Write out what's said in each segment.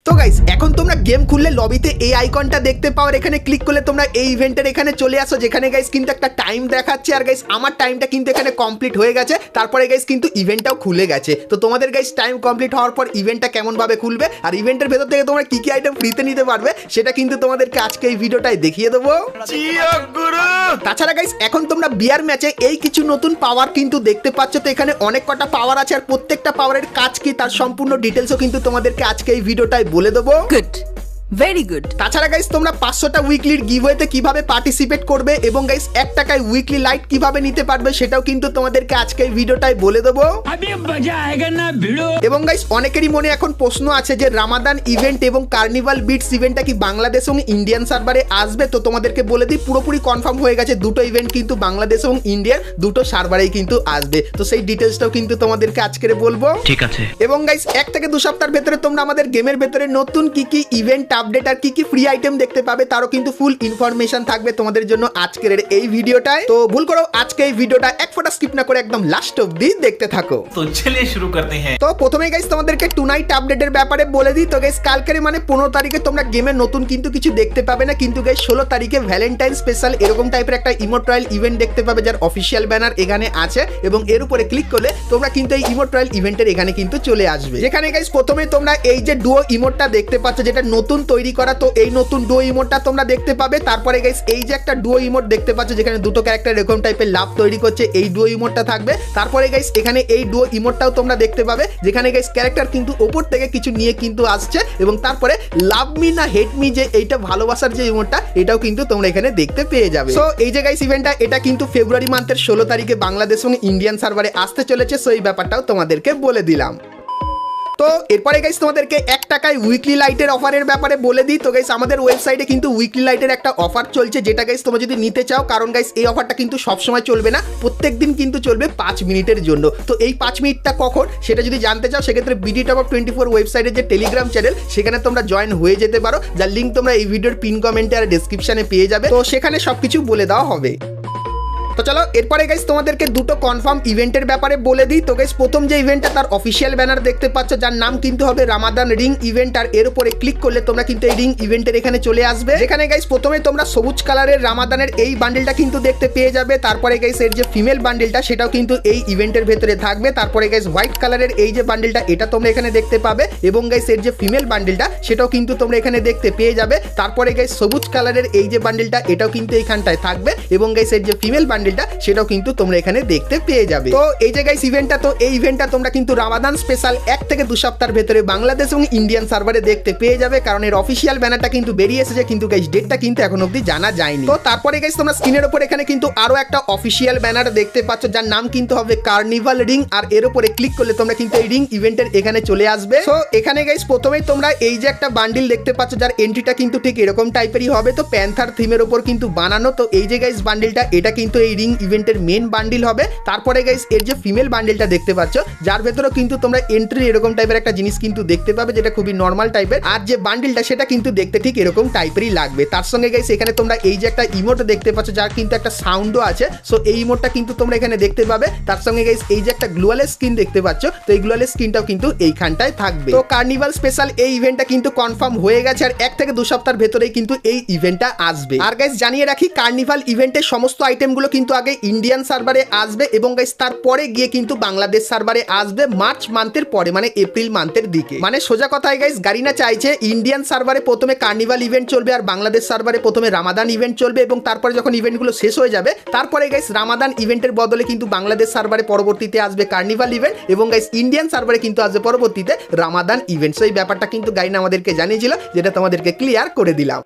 তো গাইস এখন তোমরা গেম খুললে লবিতে এই আইকনটা দেখতে পাও, এখানে ক্লিক করলে তোমরা এই ইভেন্টের এখানে চলে আসো, যেখানে গাইস কিন্তু একটা টাইম দেখাচ্ছে। আর গাইস আমার টাইমটা কিন্তু এখানে কমপ্লিট হয়ে গেছে, তারপরে গাইস কিন্তু ইভেন্টটাও খুলে গেছে। তো তোমাদের গাইস টাইম কমপ্লিট হওয়ার পর ইভেন্টটা কেমন ভাবে খুলবে আর ইভেন্টের ভেতর থেকে তোমরা কি কি আইটেম ফ্রিতে নিতে পারবে সেটা কিন্তু তোমাদেরকে আজকে এই ভিডিওটায় দেখিয়ে দেবো। তাছাড়া গাইস এখন তোমরা বিয়ার ম্যাচে এই কিছু নতুন পাওয়ার কিন্তু দেখতে পাচ্ছ। তো এখানে অনেক কটা পাওয়ার আছে আর প্রত্যেকটা পাওয়ারের কাজ কি তার সম্পূর্ণ ডিটেলসও কিন্তু তোমাদেরকে আজকে এই ভিডিওটায় বলে দেবো। Good, very good. তাছাড়া গাইস তোমরা 500টা উইকলির গিভওয়েতে কিভাবে পার্টিসিপেট করবে এবং গাইস 1 টাকায় উইকলি লাইট কিভাবে নিতে পারবে সেটাও কিন্তু তোমাদেরকে আজকে এই ভিডিওটায় বলে দেবো। এবং গাইস অনেকেরই মনে এখন প্রশ্ন আছে যে রামাদান ইভেন্ট এবং কার্নিভাল বিটস ইভেন্টটা কি বাংলাদেশ এবং ইন্ডিয়ান সার্ভারে আসবে। তো তোমাদেরকে বলে দিই পুরোপুরি কনফার্ম হয়ে গেছে, দুটো ইভেন্ট কিন্তু বাংলাদেশ এবং ইন্ডিয়ার দুটো সার্ভারেই কিন্তু আসবে। তো সেই ডিটেলসটাও কিন্তু তোমাদেরকে আজকে বলবো, ঠিক আছে। এবং গাইস 1 থেকে 2 সপ্তাহের ভেতরে তোমরা আমাদের গেমের ভেতরে নতুন কি কি ইভেন্ট আপডেট আর কি কি ফ্রি আইটেম দেখতে পাবে তারও কিন্তু ফুল ইনফরমেশন থাকবে তোমাদের জন্য আজকের এই ভিডিওটায়। তো ভুল করো আজকে এই ভিডিওটা এক ফোঁটা স্কিপ না করে একদম লাস্ট অবধি দেখতে থাকো। তো চলিয়ে শুরু করতে হ্যাঁ। তো প্রথমে গাইস তোমাদেরকে টুনাইট আপডেটের ব্যাপারে বলে দিই। তো গাইস কালকের মানে 15 তারিখে তোমরা গেমে নতুন কিন্তু কিছু দেখতে পাবে না, কিন্তু গাইস 16 তারিখে ভ্যালেন্টাইন স্পেশাল এরকম টাইপের একটা ইমো ট্রায়াল ইভেন্ট দেখতে পাবে, যার অফিসিয়াল ব্যানার এখানে আছে এবং এর উপরে ক্লিক করলে তোমরা কিন্তু এই ইমো ট্রায়াল ইভেন্টের এখানে কিন্তু চলে আসবে। যেখানে গাইস প্রথমে তোমরা এই যে ডুও ইমোটটা দেখতে পাচ্ছ যেটা নতুন তৈরি করা, তো এই নতুন ডুও ইমোটটা তোমরা দেখতে পাবে। তারপরে গাইস এই যে একটা ডুও ইমোট দেখতে পাচ্ছ যেখানে দুটো ক্যারেক্টার এরকম টাইপের লাভ তৈরি করছে, এই ডুও ইমোটটা থাকবে। তারপরে গাইস এখানে এই ডুও ইমোটটাও তোমরা দেখতে পাবে যেখানে গাইস ক্যারেক্টার কিন্তু উপর থেকে কিছু নিয়ে কিন্তু আসছে এবং তারপরে লাভ মি না হেট মি যে এইটা ভালোবাসার যে ইমোটটা এটাও কিন্তু তোমরা এখানে দেখতে পেয়ে যাবে। সো এই যে গাইস ইভেন্টটা এটা কিন্তু ফেব্রুয়ারি মান্থের 16 তারিখে বাংলাদেশ এবং ইন্ডিয়ান সার্ভারে আসতে চলেছে। সো এই ব্যাপারটাও তোমাদেরকে বলে দিলাম। তো এরপরে গাইস তোমাদেরকে 1 টাকায় উইকলি লাইটের অফারের ব্যাপারে বলে দিই। তো গাইস আমাদের ওয়েবসাইটে কিন্তু উইকলি লাইটের একটা অফার চলছে, যেটা গাইস তোমরা যদি নিতে চাও, কারণ গাইস এই অফারটা কিন্তু সবসময় চলবে না, প্রত্যেক দিন কিন্তু চলবে 5 মিনিটের জন্য। তো এই 5 মিনিটটা কখন সেটা যদি জানতে চাও সেক্ষেত্রে বিডি টপ 24 ওয়েবসাইটের যে টেলিগ্রাম চ্যানেল সেখানে তোমরা জয়েন হয়ে যেতে পারো, যার লিঙ্ক তোমরা এই ভিডিওর পিন কমেন্টে আর ডেসক্রিপশনে পেয়ে যাবে। তো সেখানে সবকিছু বলে দেওয়া হবে। তো চলো এরপরে গাইস তোমাদেরকে দুটো কনফার্ম ইভেন্টের ব্যাপারে বলে দিই। তো গাইস প্রথম যে ইভেন্টটা তার অফিসিয়াল ব্যানার দেখতে পাচ্ছ যার নাম কিন্তু হবে রামাদান রিং ইভেন্ট, আর এর উপরে ক্লিক করলে তোমরা কিন্তু এই রিং ইভেন্টের এখানে চলে আসবে। যেখানে গাইস প্রথমে তোমরা সবুজ কালারের রামাদানের এই বান্ডেলটা কিন্তু দেখতে পেয়ে যাবে। তারপরে গাইস এর যে ফিমেল বান্ডেলটা সেটাও কিন্তু এই ইভেন্টের ভেতরে থাকবে। তারপরে গাইস হোয়াইট কালারের এই যে বান্ডেলটা এটা তোমরা এখানে দেখতে পাবে এবং গাইস এর যে ফিমেল বান্ডেলটা সেটাও কিন্তু তোমরা এখানে দেখতে পেয়ে যাবে। তারপরে গাইস সবুজ কালারের এই যে বান্ডেলটা এটাও কিন্তু এইখানটায় থাকবে এবং গাইস এর যে ফিমেল বান্ডেলটা সেটাও কিন্তু তোমরা এখানে দেখতে পেয়ে যাবে। তো এই যে গাইস ইভেন্টটা, তো এই ইভেন্টটা তোমরা কিন্তু রামাদান স্পেশাল 1 থেকে 2 সপ্তাহের ভেতরে বাংলাদেশ এবং ইন্ডিয়ান সার্ভারে দেখতে পেয়ে যাবে, কারণ এর অফিসিয়াল ব্যানারটা কিন্তু বেরিয়ে এসেছে, কিন্তু গাইস ডেটটা কিন্তু এখন অবধি জানা যায়নি। তো তারপরে গাইস তোমরা স্ক্রিনের উপর এখানে কিন্তু আরো একটা অফিসিয়াল ব্যানার দেখতে পাচ্ছ যার নাম কিন্তু হবে কার্নিভাল রিং, আর এর উপরে ক্লিক করলে তোমরা কিন্তু এই রিং ইভেন্টের এখানে চলে আসবে। তো এখানে গাইস প্রথমেই তোমরা এই যে একটা বান্ডিল দেখতে পাচ্ছ যার এন্ট্রিটা কিন্তু ঠিক এরকম টাইপেরই হবে, তো প্যান্থার থিমের উপর কিন্তু বানানো। তো এই যে গাইস বান্ডিলটা এটা কিন্তু এই রিং ইভেন্টের মেন বান্ডিল হবে। তারপরে গাইস এর যে ফিমেল বান্ডেলটা দেখতে পাচ্ছ যার ভেতরেও কিন্তু তোমরা এন্ট্রি এরকম টাইপের একটা জিনিস কিন্তু দেখতে পাবে যেটা খুবই নর্মাল টাইপের, আর যে বান্ডেলটা সেটা কিন্তু দেখতে ঠিক এরকম টাইপেরই লাগবে। তার সঙ্গে গাইস এখানে তোমরা এই যে একটা ইমোট দেখতে পাচ্ছ যার কিন্তু একটা সাউন্ডও আছে, সো এই ইমোটটা কিন্তু তোমরা এখানে দেখতে পাবে। তার সঙ্গে গাইস এই যে একটা গ্লোয়ালের স্কিন দেখতে পাচ্ছ, তো এই গ্লোয়ালের স্কিনটাও কিন্তু এইখানটায় থাকবে। তো কার্নিভাল স্পেশাল এই ইভেন্টটা কিন্তু কনফার্ম হয়ে গেছে আর 1 থেকে 2 সপ্তাহের ভেতরেই কিন্তু এই ইভেন্টটা আসবে। আর গাইস জানিয়ে রাখি কার্নিভাল ইভেন্টের সমস্ত আইটেমগুলো কিন্তু আগে ইন্ডিয়ান সার্ভারে আসবে এবং গাইস তারপরে গিয়ে কিন্তু বাংলাদেশ সার্ভারে আসবে মার্চ মান্থের পরে, মানে এপ্রিল মান্থের দিকে। মানে সোজা কথায় গাইস গারিনা চাইছে ইন্ডিয়ান সার্ভারে প্রথমে কার্নিভাল ইভেন্ট চলবে আর বাংলাদেশ সার্ভারে প্রথমে রামাদান ইভেন্ট চলবে এবং তারপরে যখন ইভেন্টগুলো শেষ হয়ে যাবে তারপরে গাইস রামাদান ইভেন্টের বদলে কিন্তু বাংলাদেশ সার্ভারে পরবর্তীতে আসবে কার্নিভাল ইভেন্ট এবং গাইস ইন্ডিয়ান সার্ভারে কিন্তু আসবে পরবর্তীতে রামাদান ইভেন্ট। সো এই ব্যাপারটা কিন্তু গারিনা আমাদেরকে জানিয়েছিল, যেটা তোমাদেরকে ক্লিয়ার করে দিলাম।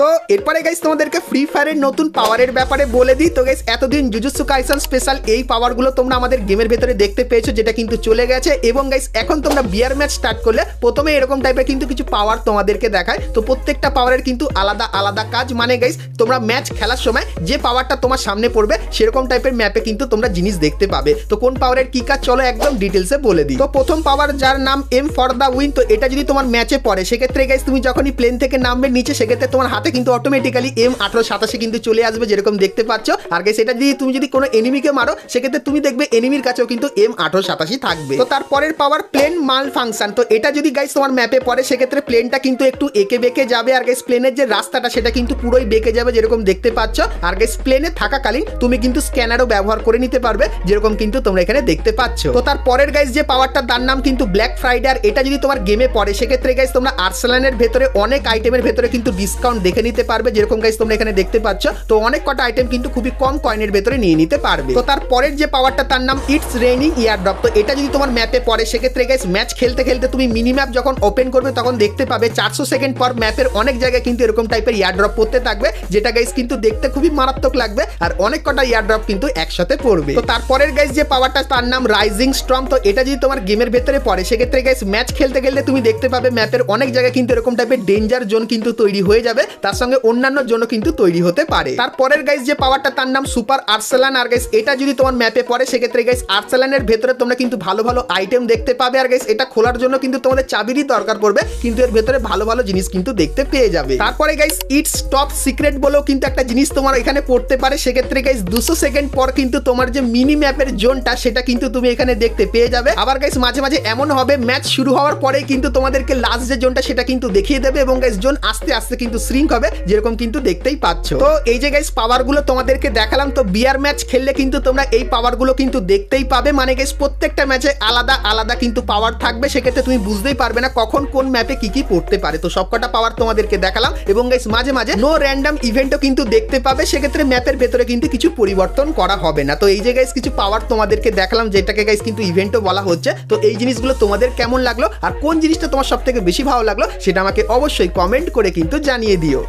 তো এরপরে গাইস তোমাদেরকে ফ্রি ফায়ারের নতুন পাওয়ারের ব্যাপারে বলে দিই। তো গাইস এতদিন জুজুৎসু কাইসেন স্পেশাল এই পাওয়ারগুলো তোমরা আমাদের গেমের ভেতরে দেখতে পেয়েছো, যেটা কিন্তু চলে গেছে এবং গাইস এখন তোমরা বিয়ার ম্যাচ স্টার্ট করলে প্রথমে এরকম টাইপের কিন্তু কিছু পাওয়ার তোমাদেরকে দেখায়। তো প্রত্যেকটা পাওয়ারের কিন্তু আলাদা আলাদা কাজ, মানে গাইস তোমরা ম্যাচ খেলার সময় যে পাওয়ারটা তোমার সামনে পড়বে সেরকম টাইপের ম্যাপে কিন্তু তোমরা জিনিস দেখতে পাবে। তো কোন পাওয়ারের কি কাজ চলো একদম ডিটেলসে বলে দিই। তো প্রথম পাওয়ার যার নাম এম ফর দা উইন, তো এটা যদি তোমার ম্যাচে পড়ে সেক্ষেত্রে গাইস তুমি যখনই প্লেন থেকে নামবে নিচে সেক্ষেত্রে তোমার হাতে তাতে কিন্তু অটোমেটিক্যালি M1887 কিন্তু চলে আসবে যেরকম দেখতে পাচ্ছ। আর গাইস এটা যদি তুমি যদি কোনো এনিমিকে মারো সেক্ষেত্রে তুমি দেখবে এনিমির কাছেও কিন্তু M1887 থাকবে। তো তারপরের পাওয়ার প্লেন মাল ফাংশন। তো এটা যদি গাইস তোমার ম্যাপে পড়ে সেক্ষেত্রে প্লেনটা কিন্তু একটু এঁকে বেঁকে যাবে। আর গাইস প্লেনের যে রাস্তাটা সেটা কিন্তু পুরোই বেঁকে যাবে যেরকম দেখতে পাচ্ছ। আর গাইস প্লেনে থাকাকালীন তুমি কিন্তু স্ক্যানারও ব্যবহার করে নিতে পারবে যেরকম কিন্তু তোমরা এখানে দেখতে পাচ্ছ। তো তারপরের গাইস যে পাওয়ারটা তার নাম কিন্তু ব্ল্যাক ফ্রাইডে। আর এটা যদি তোমার গেমে পড়ে সেক্ষেত্রে গাইস তোমরা আর্সেনালের ভেতরে অনেক আইটেমের ভেতরে কিন্তু ডিসকাউন্ট দেখে নিতে পারবে যেরকম গাইস তোমরা এখানে দেখতে পাচ্ছ। তো অনেক কটা আইটেম কিন্তু খুবই কম কয়েনের ভেতরে নিয়ে নিতে পারবে। তো তারপরের যে পাওয়ারটা তার নাম ইটস রেইনিং ইয়ারড্রপ। তো এটা যদি তোমার ম্যাপে পড়ে সেক্ষেত্রে গাইস ম্যাচ খেলতে খেলতে তুমি মিনি ম্যাপ যখন ওপেন করবে তখন দেখতে পাবে 400 সেকেন্ড পর ম্যাপের অনেক জায়গায় কিন্তু এরকম টাইপের ইয়ারড্রপ পড়তে থাকবে, যেটা গাইস কিন্তু দেখতে খুবই মারাত্মক লাগবে আর অনেক কটা ইয়ারড্রপ কিন্তু একসাথে পড়বে। তো তারপরের গাইস যে পাওয়ারটা তার নাম রাইজিং স্টর্ম। তো এটা যদি তোমার গেমের ভেতরে পড়ে সেক্ষেত্রে গাইস ম্যাচ খেলতে খেলতে তুমি দেখতে পাবে ম্যাপের অনেক জায়গায় কিন্তু এরকম টাইপের ডেঞ্জার জোন কিন্তু তৈরি হয়ে যাবে, তার সঙ্গে অন্যান্য জোনও কিন্তু তৈরি হতে পারে। তারপরের গাইস যে পাওয়ারটা তার নাম সুপার আর্সেলান। আর গাইস এটা যদি তোমার ম্যাপে পড়ে সেক্ষেত্রে গাইস আর্সেলানের ভেতরে তোমরা কিন্তু ভালো ভালো আইটেম দেখতে পাবে। আর গাইস এটা খোলার জন্য কিন্তু তোমাদের চাবিরই দরকার পড়বে, কিন্তু এর ভেতরে ভালো ভালো জিনিস কিন্তু দেখতে পেয়ে যাবে। তারপরে গাইস ইটস টপ সিক্রেট বলেও কিন্তু একটা জিনিস তোমার এখানে পড়তে পারে। সেক্ষেত্রে গাইস 200 সেকেন্ড পর কিন্তু তোমার যে মিনি ম্যাপের জোনটা সেটা কিন্তু তুমি এখানে দেখতে পেয়ে যাবে। আবার গাইস মাঝে মাঝে এমন হবে ম্যাচ শুরু হওয়ার পরে কিন্তু তোমাদেরকে লাস্ট যে জোনটা সেটা কিন্তু দেখিয়ে দেবে এবং গাইস জোন আস্তে আস্তে কিন্তু শ্রিঙ্ক হবে যেরকম কিন্তু দেখতেই পাচ্ছ। তো এই যে গাইস পাওয়ারগুলো তোমাদেরকে দেখালাম। তো বিয়ার ম্যাচ খেললে কিন্তু তোমরা এই পাওয়ারগুলো কিন্তু দেখতেই পাবে। মানে গাইস প্রত্যেকটা ম্যাচে আলাদা আলাদা কিন্তু পাওয়ার থাকবে, সেক্ষেত্রে তুমি বুঝতেই পারবে না কখন কোন ম্যাপে কি কি পড়তে পারে। তো সবকটা পাওয়ার তোমাদেরকে দেখালাম এবং গাইস মাঝে মাঝে নো র্যান্ডম ইভেন্টও কিন্তু দেখতে পাবে, সেক্ষেত্রে ম্যাপের ভেতরে কিন্তু কিছু পরিবর্তন করা হবে না। তো এই যে গাইস কিছু পাওয়ার তোমাদেরকে দেখালাম যেটাকে গাইস কিন্তু ইভেন্টও বলা হচ্ছে। তো এই জিনিসগুলো তোমাদের কেমন লাগলো আর কোন জিনিসটা তোমার সবথেকে বেশি ভালো লাগলো সেটা আমাকে অবশ্যই কমেন্ট করে কিন্তু জানিয়ে দিও।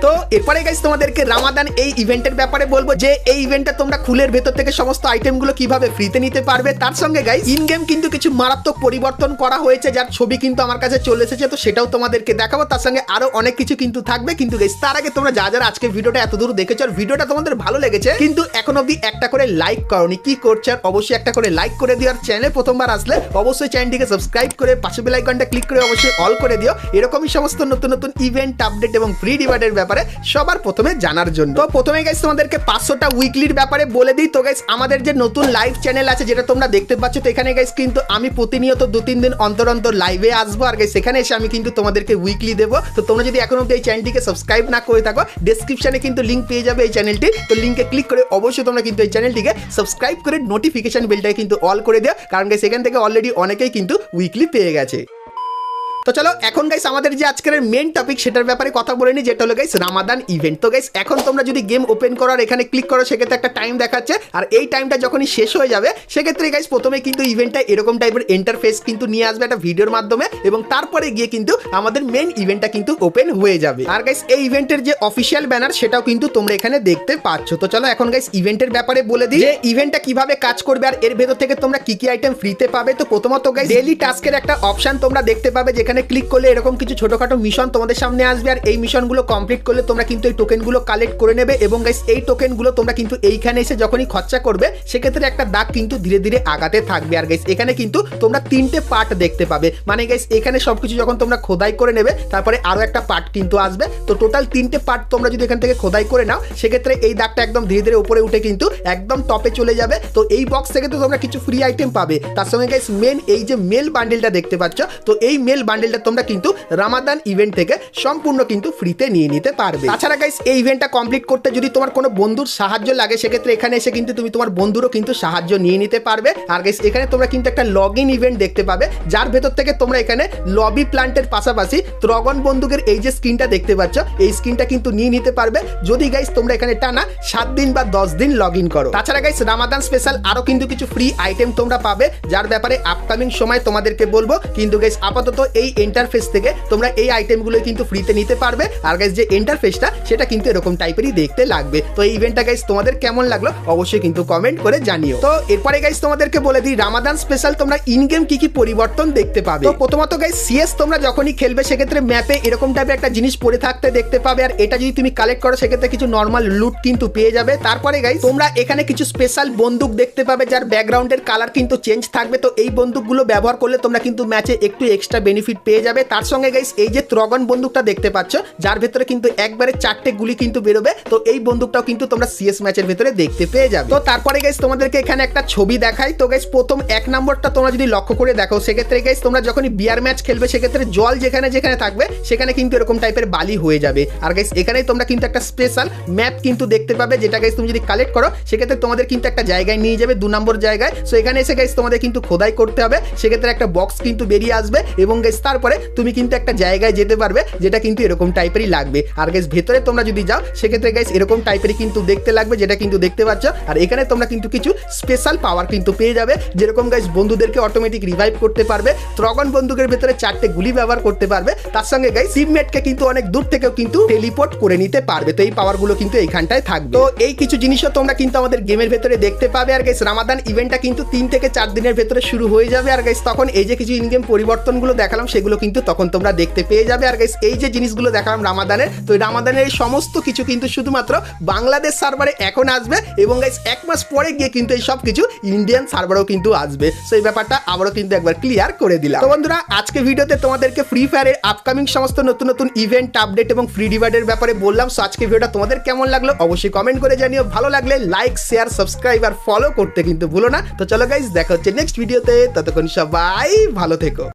তো এরপরে গাইস তোমাদেরকে রামাদান এই ইভেন্টের ব্যাপারে বলবো যে এই ইভেন্টে তোমরা খুলের ভেতর থেকে সমস্ত আইটেমগুলো কিভাবে ফ্রিতে নিতে পারবে। তার সঙ্গে গাইস ইন গেম কিন্তু কিছু মারাত্মক পরিবর্তন করা হয়েছে যার ছবি কিন্তু আমার কাছে চলে এসেছে, তো সেটাও তোমাদেরকে দেখাবো। তার সঙ্গে আরো অনেক কিছু কিন্তু থাকবে। কিন্তু গাইস তার আগে তোমরা যারা আজকে ভিডিওটা এত দূর দেখেছো আর ভিডিওটা তোমাদের ভালো লেগেছে কিন্তু এখন অবধি একটা করে লাইক করোনি, কি করছো? আর অবশ্যই একটা করে লাইক করে দিও। আর চ্যানেলে প্রথমবার আসলে অবশ্যই চ্যানেলটিকে সাবস্ক্রাইব করে পাশে বেল আইকনটা ক্লিক করে অবশ্যই অল করে দিও এরকমই সমস্ত নতুন নতুন ইভেন্ট আপডেট এবং ফ্রি রিওয়ার্ডের ব্যাপারে সবার প্রথমে জানার জন্য। তো প্রথমে গাইস তোমাদেরকে 500টা উইকলির ব্যাপারে বলে দিই। তো গাইস আমাদের যে নতুন লাইভ চ্যানেল আছে যেটা তোমরা দেখতে পাচ্ছ, তো এখানে গাইস কিন্তু আমি প্রতিনিয়ত 2-3 দিন অন্তর অন্তর লাইভে আসবো। আর গাইস সেখানে এসে আমি কিন্তু তোমাদেরকে উইকলি দেবো। তো তোমরা যদি এখনো অবধি এই চ্যানেলটিকে সাবস্ক্রাইব না করে থাকো ডেসক্রিপশনে কিন্তু লিঙ্ক পেয়ে যাবে এই চ্যানেলটি। তো লিঙ্কে ক্লিক করে অবশ্যই তোমরা কিন্তু এই চ্যানেলটিকে সাবস্ক্রাইব করে নোটিফিকেশন বেলটাকে কিন্তু অল করে দিও, কারণ গাইস সেখান থেকে অলরেডি অনেকেই কিন্তু উইকলি পেয়ে গেছে। তো চলো এখন গাইস আমাদের যে আজকের মেন টপিক সেটার ব্যাপারে কথা বলে নি, যেটা হলো গাইস রামাদান ইভেন্ট। তো গাইস এখন তোমরা যদি গেম ওপেন করো আর এখানে ক্লিক করো সেক্ষেত্রে একটা টাইম দেখাচ্ছে, আর এই টাইমটা যখনই শেষ হয়ে যাবে সেক্ষেত্রে গাইস প্রথমে কিন্তু ইভেন্টটা এরকম টাইপের ইন্টারফেস কিন্তু নিয়ে আসবে একটা ভিডিওর মাধ্যমে এবং তারপরে গিয়ে কিন্তু আমাদের মেন ইভেন্টটা কিন্তু ওপেন হয়ে যাবে। আর গাইস এই ইভেন্টের যে অফিসিয়াল ব্যানার সেটাও কিন্তু তোমরা এখানে দেখতে পাচ্ছ। তো চলো এখন গাইস ইভেন্টের ব্যাপারে বলে দিই যে ইভেন্টটা কিভাবে কাজ করবে আর এর ভেতর থেকে তোমরা কি কি আইটেম ফ্রিতে পাবে। তো প্রথমত গাইস ডেইলি টাস্কের একটা অপশন তোমরা দেখতে পাবে, যেখানে ক্লিক করলে এরকম কিছু ছোটখাটো মিশন তোমাদের সামনে আসবে। আর এই মিশনগুলো কমপ্লিট করলে তোমরা কিন্তু এই টোকেনগুলো কালেক্ট করে নেবে এবং গাইস এই টোকেনগুলো তোমরা কিন্তু এইখানে এসে যখনই খরচা করবে সেক্ষেত্রে একটা দাগ কিন্তু ধীরে ধীরে আগাতে থাকবে। আর গাইস এখানে কিন্তু তোমরা 3টে পার্ট দেখতে পাবে, মানে গাইস এখানে সবকিছু যখন তোমরা খোদাই করে নেবে তারপরে আরো একটা পার্ট কিন্তু আসবে। তো টোটাল 3টে পার্ট তোমরা যদি এখান থেকে খোদাই করে নাও সেক্ষেত্রে এই দাগটা একদম ধীরে ধীরে উপরে উঠে কিন্তু একদম টপে চলে যাবে। তো এই বক্স থেকে তো তোমরা কিছু ফ্রি আইটেম পাবে, তার সঙ্গে গাইস মেন এই যে মেল বান্ডেলটা দেখতে পাচ্ছ, তো এই মেল বান্ডেলটা তোমরা কিন্তু রামাদান ইভেন্ট থেকে সম্পূর্ণ কিন্তু ফ্রিতে নিয়ে নিতে পারবে। তাছাড়া গাইস এই ইভেন্টটা কমপ্লিট করতে যদি তোমার কোনো বন্ধুর সাহায্য লাগে সেক্ষেত্রে এখানে এসে কিন্তু তুমি তোমার বন্ধুরও কিন্তু সাহায্য নিয়ে নিতে পারবে। আর গাইস এখানে তোমরা কিন্তু একটা লগ ইন ইভেন্ট দেখতে পাবে, যার ভেতর থেকে তোমরা এখানে লবি প্ল্যান্টের পাশাপাশি ত্রগন বন্দুকের এই যে স্ক্রিনটা দেখতে পাচ্ছ এই স্ক্রিনটা কিন্তু নিয়ে নিতে পারবে যদি গাইস তোমরা এখানে টানা 7 দিন বা 10 দিন লগ ইন করো। তাছাড়া গাইস রামাদান স্পেশাল আরো কিন্তু কিছু ফ্রি আইটেম তোমরা পাবে, যার ব্যাপারে আপকামিং সময় তোমাদেরকে বলবো। কিন্তু গাইস আপাতত এই ইন্টারফেস থেকে তোমরা এই আইটেমগুলো কিন্তু ফ্রিতে নিতে পারবে। আর গাইস যে ইন্টারফেসটা সেটা কিন্তু এরকম টাইপেরই দেখতে লাগবে। তো এই ইভেন্টটা গাইস তোমাদের কেমন লাগলো অবশ্যই কিন্তু কমেন্ট করে জানিও। তো এরপরে গাইস তোমাদেরকে বলে দিই রামাদান স্পেশাল তোমরা ইন গেম কি কি পরিবর্তন দেখতে পাবে। তো প্রথমত গাইস সিএস তোমরা যখনই খেলবে সেক্ষেত্রে ম্যাপে এরকম টাইপের একটা জিনিস পড়ে থাকতে দেখতে পাবে, আর এটা যদি তুমি কালেক্ট করো সেক্ষেত্রে কিছু নর্মাল লুট কিন্তু পেয়ে যাবে। তারপরে গাইস তোমরা এখানে কিছু স্পেশাল বন্দুক দেখতে পাবে যার ব্যাকগ্রাউন্ডের কালার কিন্তু চেঞ্জ থাকবে। তো এই বন্দুকগুলো ব্যবহার করলে তোমরা কিন্তু ম্যাচে একটু এক্সট্রা বেনিফিট স্পিড পেয়ে যাবে। তার সঙ্গে গাইস এই যে ত্রগন বন্দুকটা দেখতে পাচ্ছ, যার ভেতরে কিন্তু একবারে 4টে গুলি কিন্তু বেরোবে, তো এই বন্দুকটাও কিন্তু তোমরা সিএস ম্যাচের ভেতরে দেখতে পেয়ে যাবে। তো তারপরে গাইস তোমাদেরকে এখানে একটা ছবি দেখাই। তো গাইস প্রথম 1 নম্বরটা তোমরা যদি লক্ষ্য করে দেখো, সেক্ষেত্রে গাইস তোমরা যখনই বিয়ার ম্যাচ খেলবে, সেক্ষেত্রে জল যেখানে যেখানে থাকবে সেখানে কিন্তু এরকম টাইপের বালি হয়ে যাবে। আর গাইস এখানেই তোমরা কিন্তু একটা স্পেশাল ম্যাপ কিন্তু দেখতে পাবে, যেটা গাইস তুমি যদি কালেক্ট করো সেক্ষেত্রে তোমাদের কিন্তু একটা জায়গায় নিয়ে যাবে, 2 নম্বর জায়গায়। সো এখানে এসে গাইস তোমাদের কিন্তু খোদাই করতে হবে, সেক্ষেত্রে একটা বক্স কিন্তু বেরিয়ে আসবে এবং গাইস তারপরে তুমি কিন্তু একটা জায়গায় যেতে পারবে, যেটা কিন্তু এরকম টাইপেরই লাগবে। আর গাইস ভেতরে তোমরা যদি যাও সেক্ষেত্রে গাইস এরকম টাইপেরই কিন্তু দেখতে লাগবে, যেটা কিন্তু দেখতে পাচ্ছ। আর এখানে তোমরা কিন্তু কিছু স্পেশাল পাওয়ার কিন্তু পেয়ে যাবে, যেরকম গাইস বন্ধুদেরকে অটোমেটিক রিভাইভ করতে পারবে, ত্রগন বন্দুকের ভেতরে 4টে গুলি ব্যবহার করতে পারবে, তার সঙ্গে গাইস টিমমেটকে কিন্তু অনেক দূর থেকেও কিন্তু টেলিপোর্ট করে নিতে পারবে। তো এই পাওয়ারগুলো কিন্তু এইখানটায় থাকবে। তো এই কিছু জিনিসও তোমরা কিন্তু আমাদের গেমের ভেতরে দেখতে পাবে। আর গাইস রামাদান ইভেন্টটা কিন্তু 3 থেকে 4 দিনের ভেতরে শুরু হয়ে যাবে। আর গাইস তখন এই যে কিছু ইন গেম পরিবর্তনগুলো দেখালাম সেগুলো কিন্তু তখন তোমরা দেখতে পেয়ে যাবে। আর গাইস এই যে জিনিসগুলো দেখালাম রামাদানের, তো এই রামাদানের এই সমস্ত কিছু কিন্তু শুধুমাত্র বাংলাদেশ সার্ভারে এখন আসবে এবং গাইস 1 মাস পরে গিয়ে কিন্তু এই সব কিছু ইন্ডিয়ান সার্ভারেও কিন্তু আসবে। সো এই ব্যাপারটা আবারও কিন্তু একবার ক্লিয়ার করে দিলাম। তো বন্ধুরা আজকে ভিডিওতে তোমাদেরকে ফ্রি ফায়ারের আপকামিং সমস্ত নতুন নতুন ইভেন্ট আপডেট এবং ফ্রি ডিভাইডের ব্যাপারে বললাম। সো আজকে ভিডিওটা তোমাদের কেমন লাগলো অবশ্যই কমেন্ট করে জানিও। ভালো লাগলে লাইক শেয়ার সাবস্ক্রাইব আর ফলো করতে কিন্তু ভুলো না। তো চলো গাইস দেখা হচ্ছে নেক্সট ভিডিওতে, ততক্ষণ সবাই ভালো থেকো।